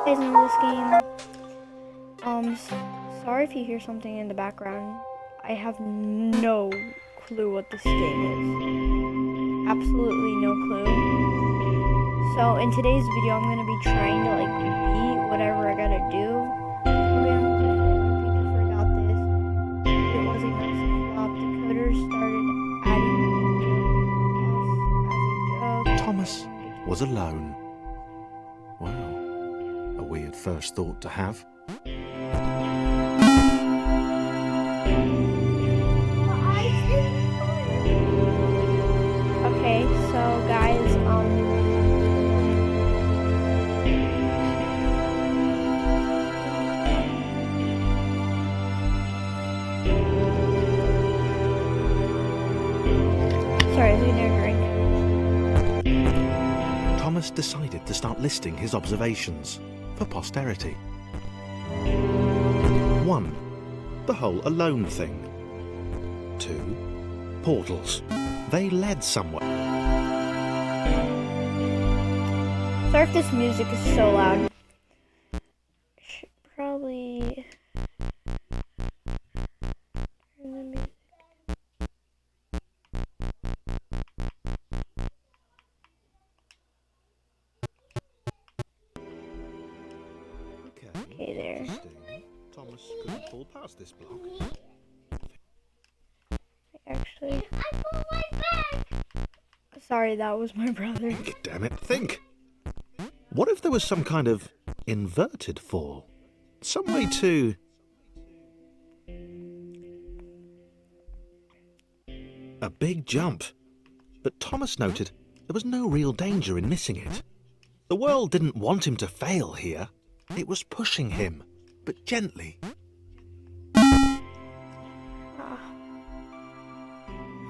Guys, in this game, sorry if you hear something in the background. I have no clue what this game is. Absolutely no clue. So in today's video, I'm gonna be trying to beat whatever I gotta do. Okay, if you forgot this, it was a massive flop. The coders started adding us as a joke. Thomas was alone. Wow, a weird first thought to have. Okay, so guys, sorry, I was getting a drink. Thomas decided to start listing his observations for posterity. 1. The whole alone thing. 2. Portals. They led somewhere. Sorry if this music is so loud. Should probably turn the music. Okay, there. Thomas couldn't fall past this block. Actually, sorry, that was my brother. Think, damn it, think! What if there was some kind of inverted fall? Some way to... A big jump. But Thomas noted there was no real danger in missing it. The world didn't want him to fail here. It was pushing him, but gently.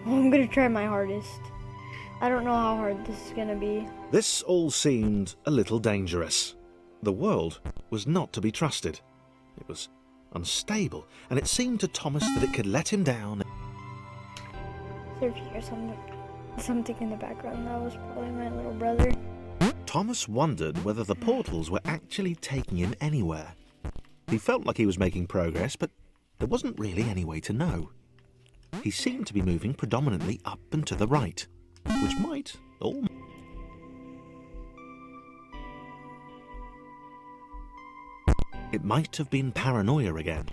Well, I'm gonna try my hardest. I don't know how hard this is gonna be. This all seemed a little dangerous. The world was not to be trusted. It was unstable, and it seemed to Thomas that it could let him down. So if you hear something in the background, that was probably my little brother. Thomas wondered whether the portals were actually taking him anywhere. He felt like he was making progress, but there wasn't really any way to know. He seemed to be moving predominantly up and to the right, which might all... It might have been paranoia again,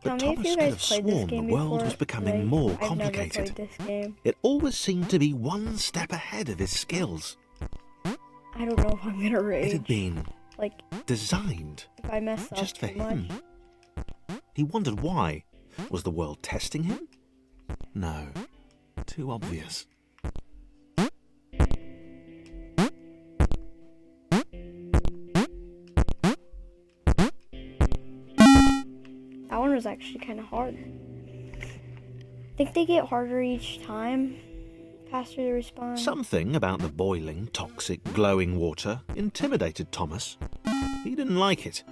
but Tell me if Thomas you could guys have played this sworn the game world before. was becoming more I've complicated. never played this game. It always seemed to be one step ahead of his skills. I don't know if I'm gonna rage. It had been Like, designed if I mess up just for too much. him. He wondered why. Was the world testing him? No. Too obvious. That one was actually kind of hard. I think they get harder each time. Faster they respawn. Something about the boiling, toxic, glowing water intimidated Thomas. He didn't like it.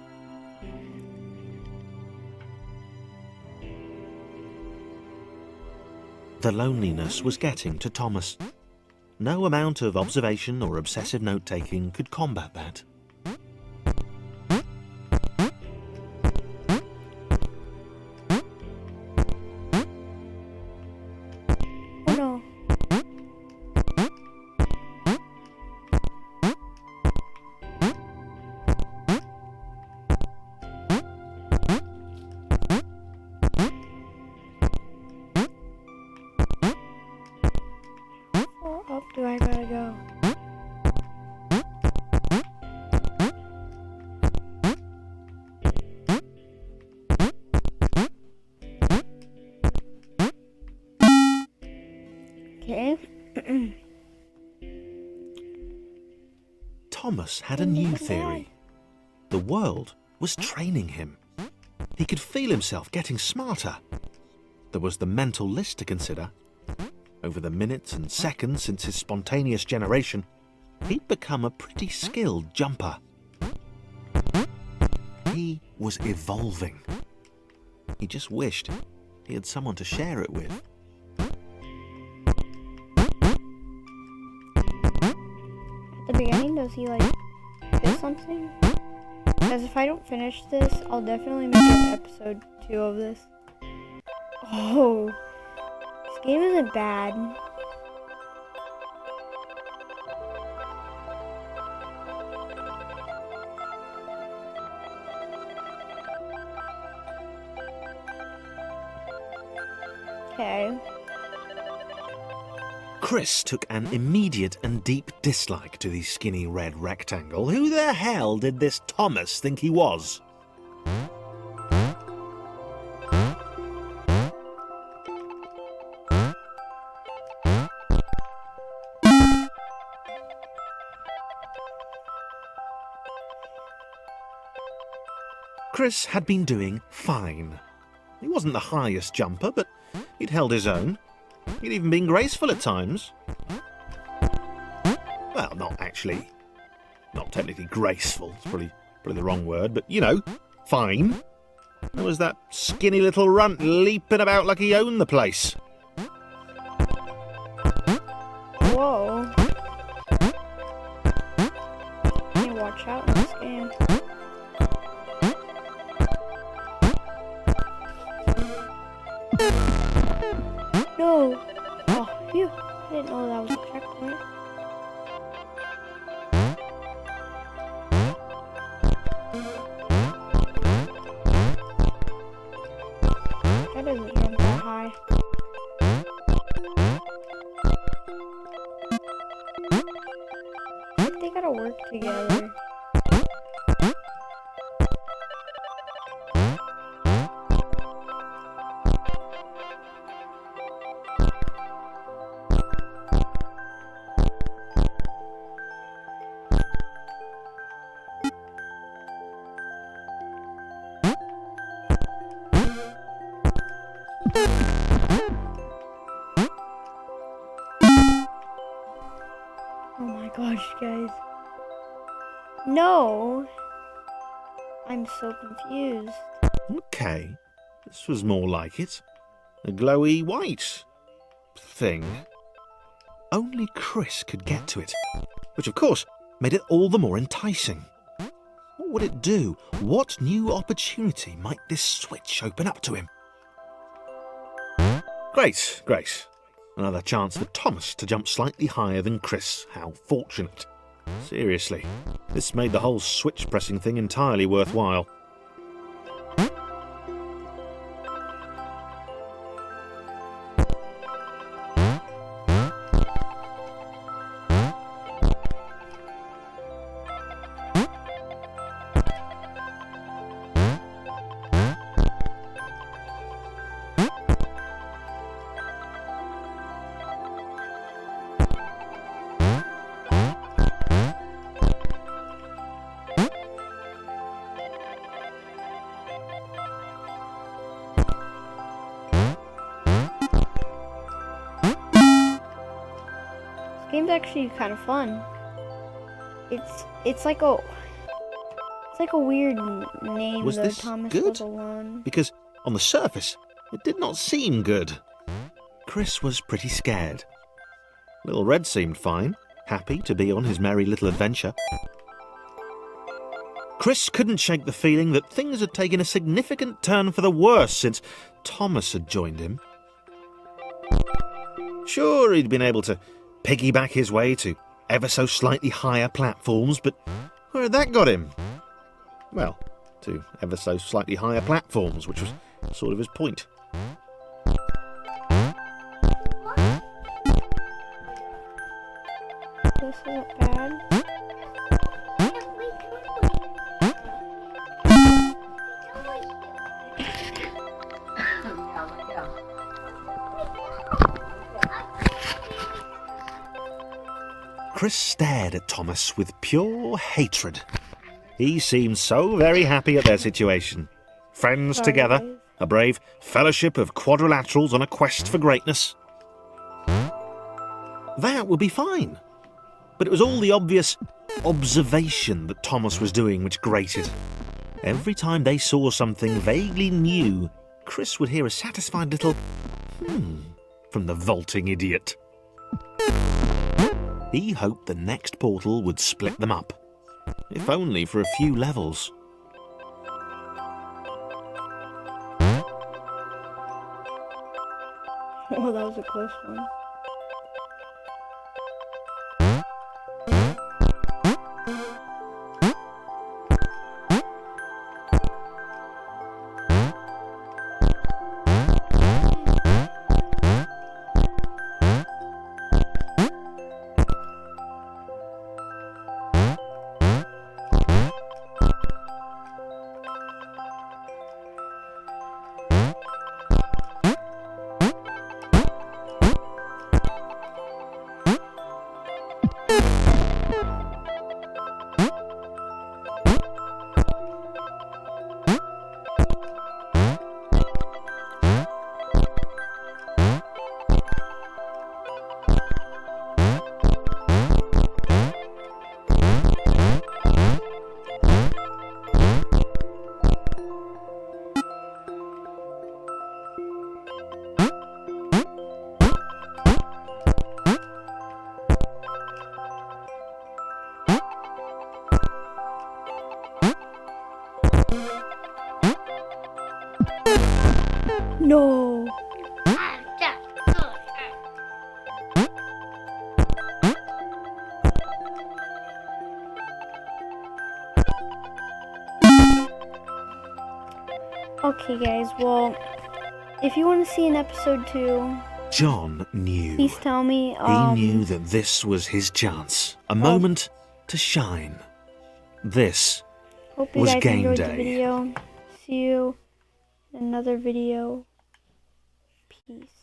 The loneliness was getting to Thomas. No amount of observation or obsessive note-taking could combat that. Oh no. Where up do I gotta go? Okay. Thomas had a new theory. The world was training him. He could feel himself getting smarter. There was the mental list to consider. Over the minutes and seconds since his spontaneous generation, he'd become a pretty skilled jumper. He was evolving. He just wished he had someone to share it with. At the beginning, does he like feel something? Guys, if I don't finish this, I'll definitely make an episode 2 of this. Oh, this game isn't bad. Okay. Chris took an immediate and deep dislike to the skinny red rectangle. Who the hell did this Thomas think he was? Chris had been doing fine. He wasn't the highest jumper, but he'd held his own. He'd even been graceful at times. Well, not actually. Not technically graceful. It's probably the wrong word, but you know, fine. There was that skinny little runt leaping about like he owned the place. Whoa. You watch out in this game. No! Oh, phew. I didn't know that was a checkpoint. That doesn't jump that high. I think they gotta work together. Oh my gosh, guys. No! I'm so confused. Okay, this was more like it. A glowy white thing. Only Chris could get to it, which of course made it all the more enticing. What would it do? What new opportunity might this switch open up to him? Great, great. Another chance for Thomas to jump slightly higher than Chris. How fortunate. Seriously, this made the whole switch pressing thing entirely worthwhile. Game's actually kind of fun. It's like a weird name. Was though, this Thomas good? Was alone. Because on the surface, it did not seem good. Chris was pretty scared. Little Red seemed fine, happy to be on his merry little adventure. Chris couldn't shake the feeling that things had taken a significant turn for the worse since Thomas had joined him. Sure, he'd been able to piggyback his way to ever so slightly higher platforms, but where had that got him? Well, to ever so slightly higher platforms, which was sort of his point. This isn't bad. Chris stared at Thomas with pure hatred. He seemed so very happy at their situation. Friends Sorry, together, guys. a brave fellowship of quadrilaterals on a quest for greatness. That would be fine. But it was all the obvious observation that Thomas was doing which grated. Every time they saw something vaguely new, Chris would hear a satisfied little from the vaulting idiot. He hoped the next portal would split them up, if only for a few levels. a close one. No. Okay, guys, well, if you want to see an episode 2, John knew. please tell me. He knew that this was his chance. A moment to shine. This Hope you was guys game enjoyed the day. video. See you in another video. Peace.